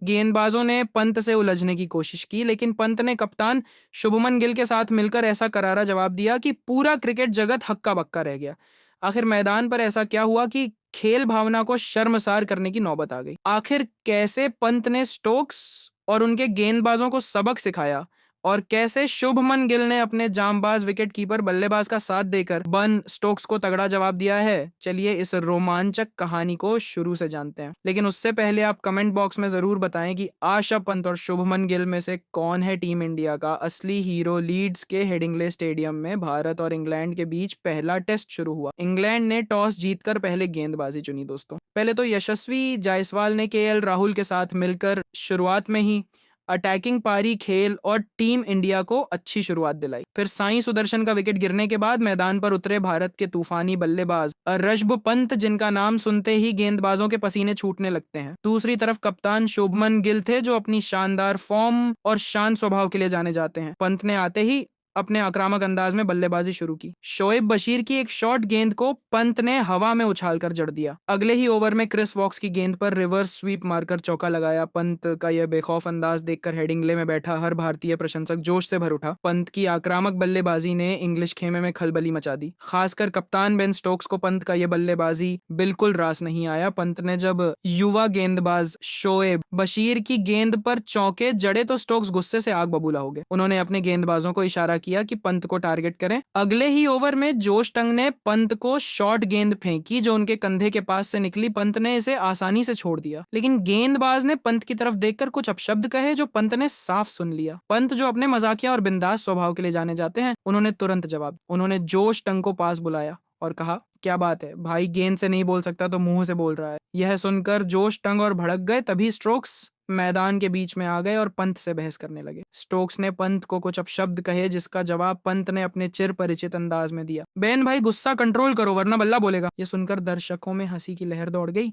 गेंदबाजों ने पंत से उलझने की कोशिश की, लेकिन पंत ने कप्तान शुभमन गिल के साथ मिलकर ऐसा करारा जवाब दिया कि पूरा क्रिकेट जगत हक्का बक्का रह गया। आखिर मैदान पर ऐसा क्या हुआ कि खेल भावना को शर्मसार करने की नौबत आ गई? आखिर कैसे पंत ने स्टोक्स और उनके गेंदबाजों को सबक सिखाया, और कैसे शुभमन गिल ने अपने जांबाज विकेटकीपर बल्लेबाज का साथ देकर बन स्टोक्स को तगड़ा जवाब दिया है, चलिए इस रोमांचक कहानी को शुरू से जानते हैं। लेकिन उससे पहले आप कमेंट बॉक्स में जरूर बताएं कि आशा पंत और शुभमन गिल में से कौन है टीम इंडिया का असली हीरो। लीड्स के हेडिंग्ले स्टेडियम में भारत और इंग्लैंड के बीच पहला टेस्ट शुरू हुआ। इंग्लैंड ने टॉस जीतकर पहले गेंदबाजी चुनी। दोस्तों, पहले तो यशस्वी जायसवाल ने केएल राहुल के साथ मिलकर शुरुआत में ही अटैकिंग पारी खेल और टीम इंडिया को अच्छी शुरुआत दिलाई। फिर साई सुदर्शन का विकेट गिरने के बाद मैदान पर उतरे भारत के तूफानी बल्लेबाज ऋषभ पंत, जिनका नाम सुनते ही गेंदबाजों के पसीने छूटने लगते हैं। दूसरी तरफ कप्तान शुभमन गिल थे, जो अपनी शानदार फॉर्म और शांत स्वभाव के लिए जाने जाते हैं। पंत ने आते ही अपने आक्रामक अंदाज में बल्लेबाजी शुरू की। शोएब बशीर की एक शॉर्ट गेंद को पंत ने हवा में उछालकर जड़ दिया। अगले ही ओवर में क्रिस वॉक्स की गेंद पर रिवर्स स्वीप मारकर चौका लगाया। पंत का यह बेखौफ अंदाज देखकर हेडिंग्ले में बैठा हर भारतीय प्रशंसक जोश से भर उठा। पंत की आक्रामक बल्लेबाजी ने इंग्लिश खेमे में खलबली मचा दी। खासकर कप्तान बेन स्टोक्स को पंत का यह बल्लेबाजी बिल्कुल रास नहीं आया। पंत ने जब युवा गेंदबाज शोएब बशीर की गेंद पर चौके जड़े तो स्टोक्स गुस्से से आग बबूला हो गए। उन्होंने अपने गेंदबाजों को इशारा किया कि पंत को टारगेट करें। अगले ही ओवर में जोश टंग ने पंत को शॉर्ट गेंद फेंकी, जो उनके कंधे के पास से निकली। पंत ने इसे आसानी से छोड़ दिया, लेकिन गेंदबाज ने पंत की तरफ देखकर कुछ अपशब्द कहे, जो पंत ने साफ सुन लिया। पंत, जो अपने मजाकिया और बिंदास स्वभाव के लिए जाने जाते हैं, उन्होंने तुरंत जवाब। उन्होंने जोश टंग को पास बुलाया और कहा, क्या बात है भाई, गेंद से नहीं बोल सकता तो मुंह से बोल रहा है। यह सुनकर जोश टंग और भड़क गए। तभी स्टोक्स मैदान के बीच में आ गए और पंत से बहस करने लगे। स्टोक्स ने पंत को कुछ अपशब्द कहे, जिसका जवाब पंत ने अपने चिर परिचित अंदाज में दिया। बेन भाई, गुस्सा कंट्रोल करो वरना बल्ला बोलेगा। यह सुनकर दर्शकों में हंसी की लहर दौड़ गई,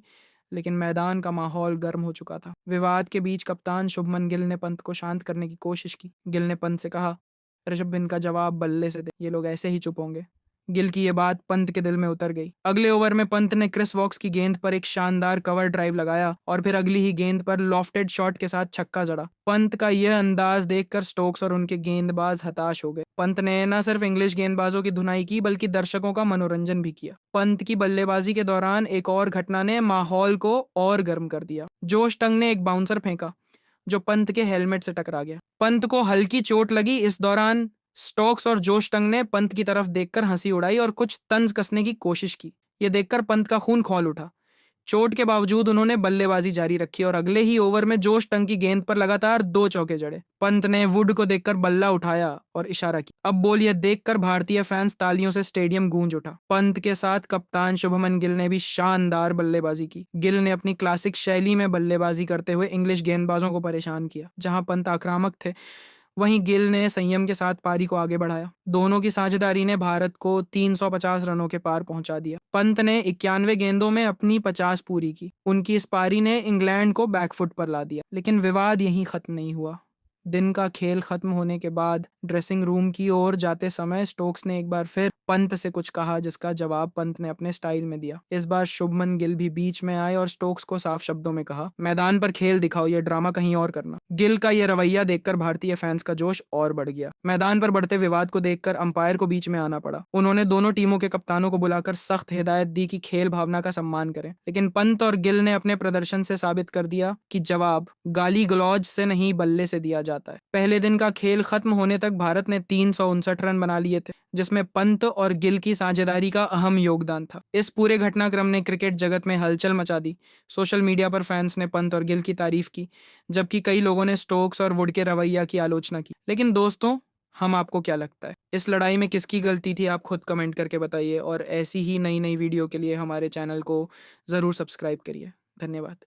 लेकिन मैदान का माहौल गर्म हो चुका था। विवाद के बीच कप्तान शुभमन गिल ने पंत को शांत करने की कोशिश की। गिल ने पंत से कहा, ऋषभ, इनका जवाब बल्ले से दे, ये लोग ऐसे ही चुप होंगे। गिल की यह बात पंत के दिल में उतर गई। अगले ओवर में पंत ने क्रिस वॉक्स की गेंद पर एक शानदार कवर ड्राइव लगाया और फिर अगली ही गेंद पर लॉफ्टेड शॉट के साथ छक्का जड़ा। पंत का यह अंदाज देखकर स्टोक्स और उनके गेंदबाज हताश हो गए। पंत ने न सिर्फ इंग्लिश गेंदबाजों की धुनाई की, बल्कि दर्शकों का मनोरंजन भी किया। पंत की बल्लेबाजी के दौरान एक और घटना ने माहौल को और गर्म कर दिया। जोश टंग ने एक बाउंसर फेंका, जो पंत के हेलमेट से टकरा गया। पंत को हल्की चोट लगी। इस दौरान स्टोक्स और जोश टंग ने पंत की तरफ देखकर हंसी उड़ाई और कुछ तंज कसने की कोशिश की। यह देखकर पंत का खून खौल उठा। चोट के बावजूद उन्होंने बल्लेबाजी जारी रखी और अगले ही ओवर में जोश टंग की गेंद पर लगातार 2 चौके जड़े। पंत ने वुड को देखकर बल्ला उठाया और इशारा किया। अब बोल, यह देखकर भारतीय फैंस तालियों से स्टेडियम गूंज उठा। पंत के साथ कप्तान शुभमन गिल ने भी शानदार बल्लेबाजी की। गिल ने अपनी क्लासिक शैली में बल्लेबाजी करते हुए इंग्लिश गेंदबाजों को परेशान किया। जहां पंत आक्रामक थे, वहीं गिल ने संयम के साथ पारी को आगे बढ़ाया। दोनों की साझेदारी ने भारत को 350 रनों के पार पहुंचा दिया। पंत ने 91 गेंदों में अपनी 50 पूरी की। उनकी इस पारी ने इंग्लैंड को बैकफुट पर ला दिया। लेकिन विवाद यहीं खत्म नहीं हुआ। दिन का खेल खत्म होने के बाद ड्रेसिंग रूम की ओर जाते समय स्टोक्स ने एक बार फिर पंत से कुछ कहा, जिसका जवाब पंत ने अपने स्टाइल में दिया। इस बार शुभमन गिल भी बीच में आए और स्टोक्स को साफ शब्दों में कहा, मैदान पर खेल दिखाओ, यह ड्रामा कहीं और करना। गिल का यह रवैया देखकर भारतीय फैंस का जोश और बढ़ गया। मैदान पर बढ़ते विवाद को देखकर अंपायर को बीच में आना पड़ा। उन्होंने दोनों टीमों के कप्तानों को बुलाकर सख्त हिदायत दी कि खेल भावना का सम्मान करें। लेकिन पंत और गिल ने अपने प्रदर्शन से साबित कर दिया कि जवाब गाली गलौज से नहीं, बल्ले से दिया जाता है। पहले दिन का खेल खत्म होने तक भारत ने 359 रन बना लिए थे, जिसमें पंत और गिल की साझेदारी का अहम योगदान था। इस पूरे घटनाक्रम ने क्रिकेट जगत में हलचल मचा दी। सोशल मीडिया पर फैंस ने पंत और गिल की तारीफ की, जबकि कई लोगों ने स्टोक्स और वुड के रवैया की आलोचना की। लेकिन दोस्तों, हम आपको क्या लगता है, इस लड़ाई में किसकी गलती थी? आप खुद कमेंट करके बताइए और ऐसी ही नई नई वीडियो के लिए हमारे चैनल को ज़रूर सब्सक्राइब करिए। धन्यवाद।